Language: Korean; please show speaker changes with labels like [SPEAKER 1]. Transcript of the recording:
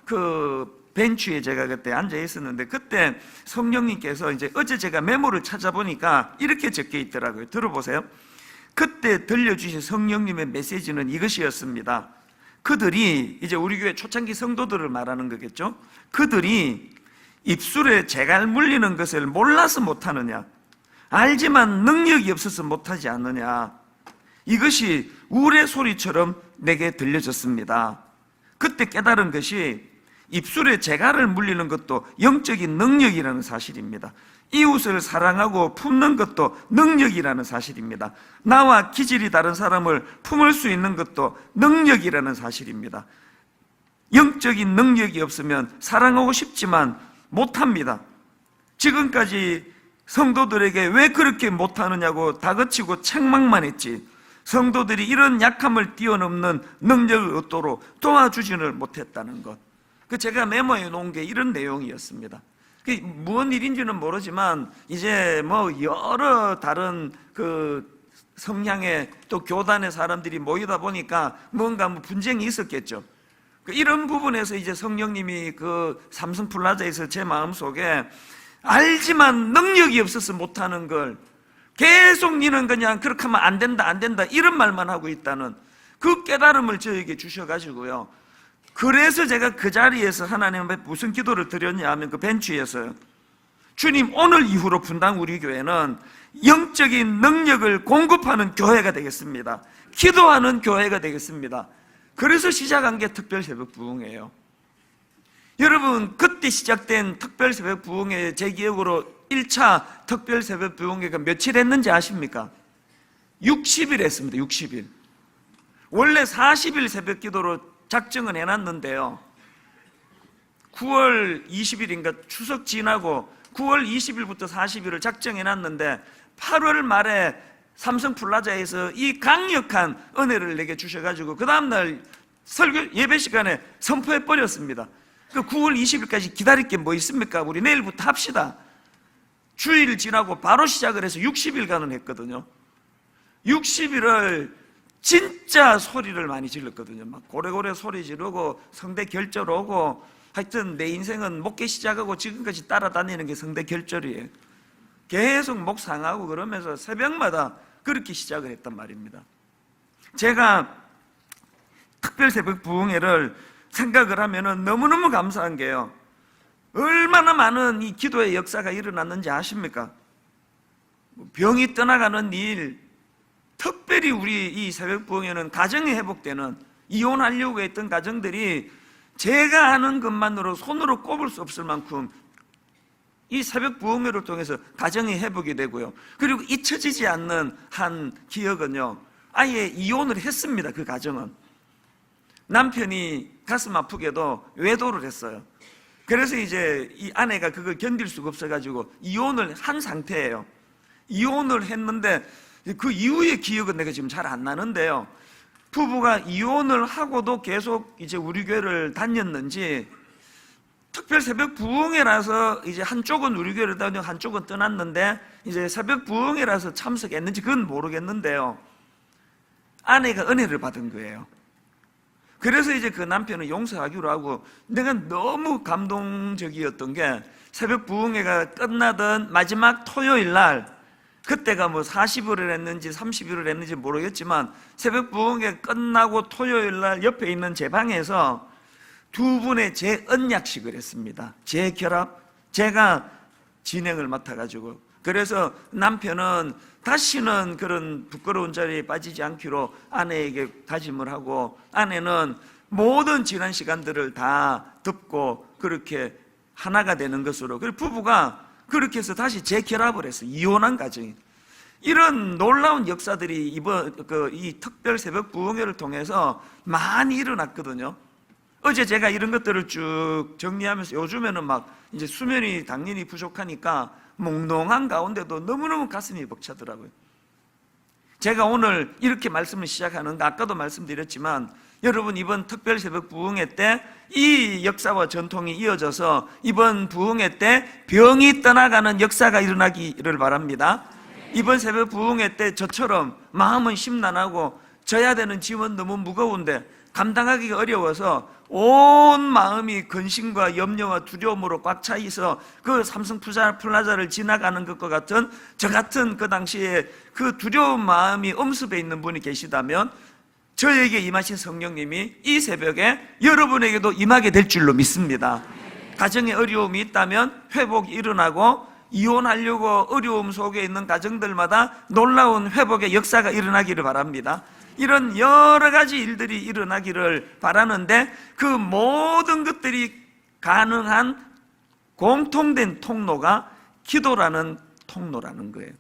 [SPEAKER 1] 그 벤치에 제가 그때 앉아 있었는데, 그때 성령님께서 이제 어제 제가 메모를 찾아보니까 이렇게 적혀 있더라고요. 들어보세요. 그때 들려주신 성령님의 메시지는 이것이었습니다. 그들이, 이제 우리 교회 초창기 성도들을 말하는 거겠죠. 그들이 입술에 재갈 물리는 것을 몰라서 못하느냐, 알지만 능력이 없어서 못하지 않느냐, 이것이 우레소리처럼 내게 들려졌습니다. 그때 깨달은 것이 입술에 재갈을 물리는 것도 영적인 능력이라는 사실입니다. 이웃을 사랑하고 품는 것도 능력이라는 사실입니다. 나와 기질이 다른 사람을 품을 수 있는 것도 능력이라는 사실입니다. 영적인 능력이 없으면 사랑하고 싶지만 못합니다. 지금까지 성도들에게 왜 그렇게 못하느냐고 다그치고 책망만 했지, 성도들이 이런 약함을 뛰어넘는 능력을 얻도록 도와주지는 못했다는 것. 제가 메모해 놓은 게 이런 내용이었습니다. 무슨 일인지는 모르지만 이제 뭐 여러 다른 그 성향의 또 교단의 사람들이 모이다 보니까 뭔가 분쟁이 있었겠죠. 이런 부분에서 이제 성령님이 그 삼성 플라자에서 제 마음속에 알지만 능력이 없어서 못하는 걸 계속 니는 그냥 그렇게 하면 안 된다 안 된다 이런 말만 하고 있다는 그 깨달음을 저에게 주셔가지고요. 그래서 제가 그 자리에서 하나님 앞에 무슨 기도를 드렸냐 하면, 그 벤치에서요, 주님, 오늘 이후로 분당 우리 교회는 영적인 능력을 공급하는 교회가 되겠습니다. 기도하는 교회가 되겠습니다. 그래서 시작한 게 특별 새벽 부흥이에요. 여러분, 그때 시작된 특별 새벽 부흥회, 제 기억으로 1차 특별 새벽 부흥회가 며칠 했는지 아십니까? 60일 했습니다. 60일. 원래 40일 새벽 기도로 작정은 해놨는데요, 9월 20일인가 추석 지나고 9월 20일부터 40일을 작정해놨는데 8월 말에 삼성 플라자에서 이 강력한 은혜를 내게 주셔가지고 그 다음날 설교 예배 시간에 선포해버렸습니다. 9월 20일까지 기다릴 게 뭐 있습니까? 우리 내일부터 합시다. 주일 지나고 바로 시작을 해서 60일간은 했거든요. 60일을 진짜 소리를 많이 질렀거든요. 막 고래고래 소리 지르고 성대 결절 오고, 하여튼 내 인생은 목회 시작하고 지금까지 따라다니는 게 성대 결절이에요. 계속 목 상하고 그러면서 새벽마다 그렇게 시작을 했단 말입니다. 제가 특별 새벽 부흥회를 생각을 하면은 너무너무 감사한 게요, 얼마나 많은 이 기도의 역사가 일어났는지 아십니까? 병이 떠나가는 일, 특별히 우리 이 새벽 부흥회는 가정이 회복되는, 이혼하려고 했던 가정들이 제가 하는 것만으로 손으로 꼽을 수 없을 만큼 이 새벽 부흥회를 통해서 가정이 회복이 되고요. 그리고 잊혀지지 않는 한 기억은요, 아예 이혼을 했습니다. 그 가정은 남편이 가슴 아프게도 외도를 했어요. 그래서 이제 이 아내가 그걸 견딜 수가 없어가지고 이혼을 한 상태예요. 이혼을 했는데 그 이후의 기억은 내가 지금 잘 안 나는데요, 부부가 이혼을 하고도 계속 이제 우리 교회를 다녔는지, 특별 새벽 부흥회라서 이제 한쪽은 우리 교회를 다니고 한쪽은 떠났는데 이제 새벽 부흥회라서 참석했는지 그건 모르겠는데요, 아내가 은혜를 받은 거예요. 그래서 이제 그 남편을 용서하기로 하고, 내가 너무 감동적이었던 게 새벽 부흥회가 끝나던 마지막 토요일 날, 그때가 뭐 40일을 했는지 30일을 했는지 모르겠지만 새벽 부흥회 끝나고 토요일 날 옆에 있는 제 방에서 두 분의 재언약식을 했습니다. 재결합, 제가 진행을 맡아가지고, 그래서 남편은 다시는 그런 부끄러운 자리에 빠지지 않기로 아내에게 다짐을 하고, 아내는 모든 지난 시간들을 다 듣고 그렇게 하나가 되는 것으로, 그리고 부부가 그렇게 해서 다시 재결합을 했어요. 이혼한 가정이. 이런 놀라운 역사들이 이번 이 특별 새벽 부흥회를 통해서 많이 일어났거든요. 어제 제가 이런 것들을 쭉 정리하면서, 요즘에는 막 이제 수면이 당연히 부족하니까 몽롱한 가운데도 너무너무 가슴이 벅차더라고요. 제가 오늘 이렇게 말씀을 시작하는 거, 아까도 말씀드렸지만 여러분, 이번 특별 새벽 부흥회 때 이 역사와 전통이 이어져서 이번 부흥회 때 병이 떠나가는 역사가 일어나기를 바랍니다. 이번 새벽 부흥회 때 저처럼 마음은 심란하고 져야 되는 짐은 너무 무거운데 감당하기가 어려워서 온 마음이 근심과 염려와 두려움으로 꽉 차 있어 그 삼성 플라자를 지나가는 것과 같은 저 같은 그 당시에 그 두려운 마음이 엄습해 있는 분이 계시다면 저에게 임하신 성령님이 이 새벽에 여러분에게도 임하게 될 줄로 믿습니다. 가정에 어려움이 있다면 회복이 일어나고 이혼하려고 어려움 속에 있는 가정들마다 놀라운 회복의 역사가 일어나기를 바랍니다. 이런 여러 가지 일들이 일어나기를 바라는데 그 모든 것들이 가능한 공통된 통로가 기도라는 통로라는 거예요.